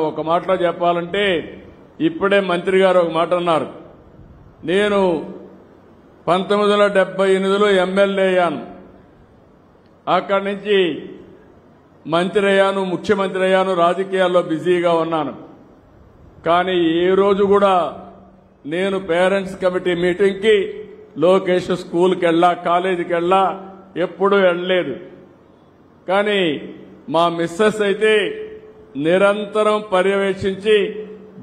ఒక మాటలో చెప్పాలంటే ఇప్పుడే మంత్రి గారు ఒక మాట అన్నారు. నేను 1978లో ఎమ్మెల్యే అయ్యాను. అక్కడి నుంచి మంత్రి అయ్యాను, ముఖ్యమంత్రి అయ్యాను, రాజకీయాల్లో బిజీగా ఉన్నాను. కానీ ఏ రోజు కూడా నేను పేరెంట్స్ కమిటీ మీటింగ్కి లోకేష్ స్కూల్కి వెళ్ళా, కాలేజీకి వెళ్ళా, ఎప్పుడూ వెళ్ళలేదు. కానీ మా మిస్సెస్ అయితే నిరంతరం పర్యవేక్షించి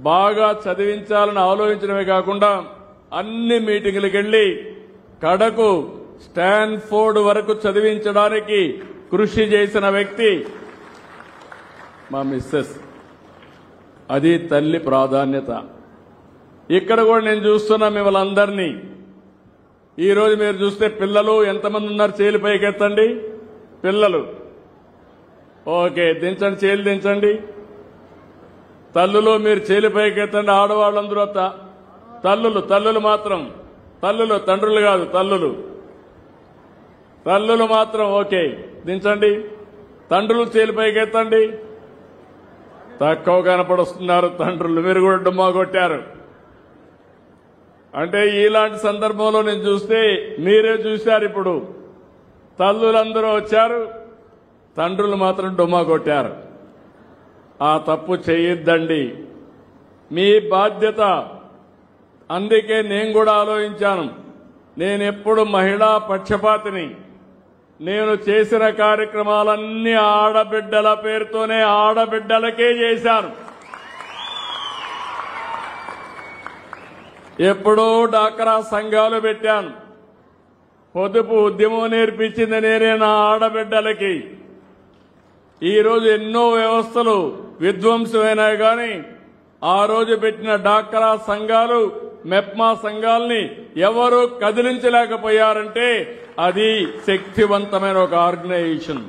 బాగా చదివించాలని ఆలోచించడమే కాకుండా అన్ని మీటింగులకు వెళ్లి కడకు స్టాన్ఫోర్డ్ వరకు చదివించడానికి కృషి చేసిన వ్యక్తి మా మిస్సెస్. అది తల్లి ప్రాధాన్యత. ఇక్కడ కూడా నేను చూస్తున్నా మిమ్మల్ని అందరినీ. ఈరోజు మీరు చూస్తే పిల్లలు ఎంతమంది ఉన్నారు? చేలు పైకెత్తండి. పిల్లలు ఓకే, దించండి, చేలు దించండి. తల్లులు మీరు చేలు పైకెత్తండి. ఆడవాళ్ళందరూ తల్లులు మాత్రం, తల్లులు, తండ్రులు కాదు, తల్లులు మాత్రం ఓకే, దించండి. తండ్రులు చేలు పైకెత్తండి. తక్కువ కనపడుస్తున్నారు తండ్రులు, మీరు కూడా డుమ్మా కొట్టారు. అంటే ఇలాంటి సందర్భంలో నేను చూస్తే మీరే చూశారు. ఇప్పుడు తల్లులందరూ వచ్చారు, తండ్రులు మాత్రం డుమ్మా కొట్టారు. ఆ తప్పు చేయొద్దండి, మీ బాధ్యత. అందుకే నేను కూడా ఆలోచించాను. నేనెప్పుడు మహిళా పక్షపాతిని. నేను చేసిన కార్యక్రమాలన్నీ ఆడబిడ్డల పేరుతోనే, ఆడబిడ్డలకే చేశాను. ఎప్పుడో డాక్రా సంఘాలు పెట్టాను. పొదుపు ఉద్యమం నేర్పించింది నేనే నా ఆడబిడ్డలకి. ఈరోజు ఎన్నో వ్యవస్థలు విధ్వంసమైనాయి, కానీ ఆ రోజు పెట్టిన డాక్రా సంఘాలు, మెప్మా సంఘాలని ఎవరూ కదిలించలేకపోయారంటే అది శక్తివంతమైన ఒక ఆర్గనైజేషన్.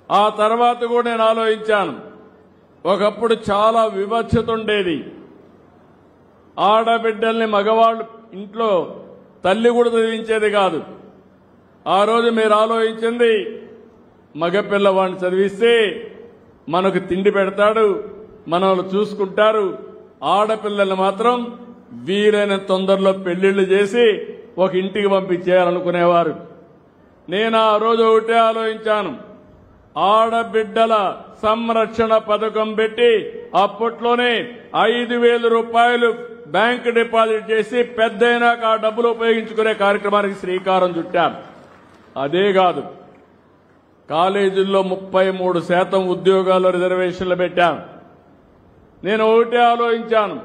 ఆ తర్వాత కూడా నేను ఆలోచించాను. ఒకప్పుడు చాలా వివక్షత ఉండేది. ఆడబిడ్డల్ని మగవాళ్ళు ఇంట్లో తల్లి కూడా చదివించేది కాదు. ఆ రోజు మీరు ఆలోచించింది, మగపిల్లవాడిని చదివిస్తే మనకు తిండి పెడతాడు, మనల్ని చూసుకుంటారు. ఆడపిల్లల్ని మాత్రం వీలైన తొందరలో పెళ్లిళ్లు చేసి ఒక ఇంటికి పంపించేయాలనుకునేవారు. నేను ఆ రోజు ఒకటే ఆలోచించాను. ఆడబిడ్డల సంరక్షణ పథకం పెట్టి అప్పట్లోనే 5,000 రూపాయలు బ్యాంకు డిపాజిట్ చేసి పెద్దయినాక ఆ డబ్బులు ఉపయోగించుకునే కార్యక్రమానికి శ్రీకారం చుట్టాను. అదే కాదు, కాలేజీల్లో 33% ఉద్యోగాల్లో రిజర్వేషన్లు పెట్టాను. నేను ఒకటే ఆలోచించాను,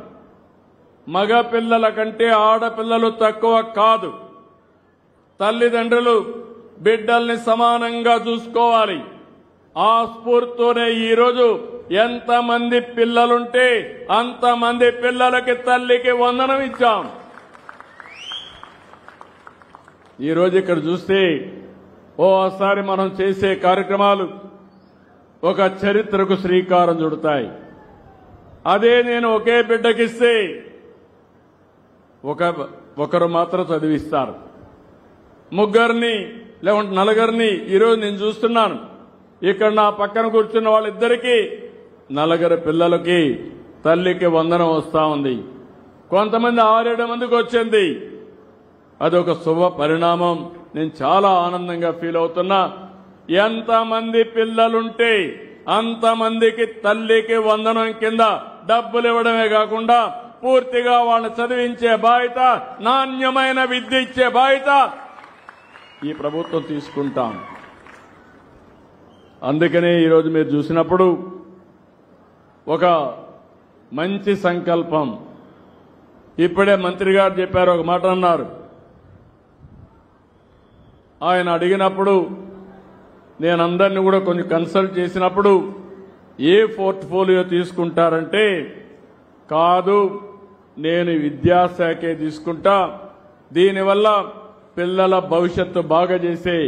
మగ పిల్లల కంటే ఆడపిల్లలు తక్కువ కాదు. తల్లిదండ్రులు బిడ్డల్ని సమానంగా చూసుకోవాలి. ఆ స్ఫూర్తితోనే ఈరోజు ఎంతమంది పిల్లలుంటే అంతమంది పిల్లలకి తల్లికి వందనం ఇచ్చాం. ఈరోజు ఇక్కడ చూస్తే ఓసారి మనం చేసే కార్యక్రమాలు ఒక చరిత్రకు శ్రీకారం చుడతాయి. అదే నేను ఒకే బిడ్డకిస్తే ఒకరు మాత్రం చదివిస్తారు. ముగ్గురిని లేకుంటే నలుగురిని ఈరోజు నేను చూస్తున్నాను. ఇక్కడ నా పక్కన కూర్చున్న వాళ్ళిద్దరికీ 4 పిల్లలకి తల్లికి వందనం వస్తా ఉంది. కొంతమంది 6-7 మందికి వచ్చింది. అదొక శుభ పరిణామం. నేను చాలా ఆనందంగా ఫీల్ అవుతున్నా. ఎంతమంది పిల్లలుంటే అంతమందికి తల్లికి వందనం కింద డబ్బులు ఇవ్వడమే కాకుండా పూర్తిగా వాళ్ళని చదివించే బాధ్యత, నాణ్యమైన విద్య ఇచ్చే బాధ్యత ఈ ప్రభుత్వం తీసుకుంటాం. అందుకనే ఈరోజు మీరు చూసినప్పుడు ఒక మంచి సంకల్పం. ఇప్పుడే మంత్రి గారు చెప్పారు, ఒక మాట అన్నారు. ఆయన అడిగినప్పుడు నేను అందరినీ కూడా కొంచెం కన్సల్ట్ చేసినప్పుడు ఏ పోర్ట్ఫోలియో తీసుకుంటారంటే, కాదు నేను విద్యాశాఖే తీసుకుంటా, దీనివల్ల పిల్లల భవిష్యత్తు బాగా చేసే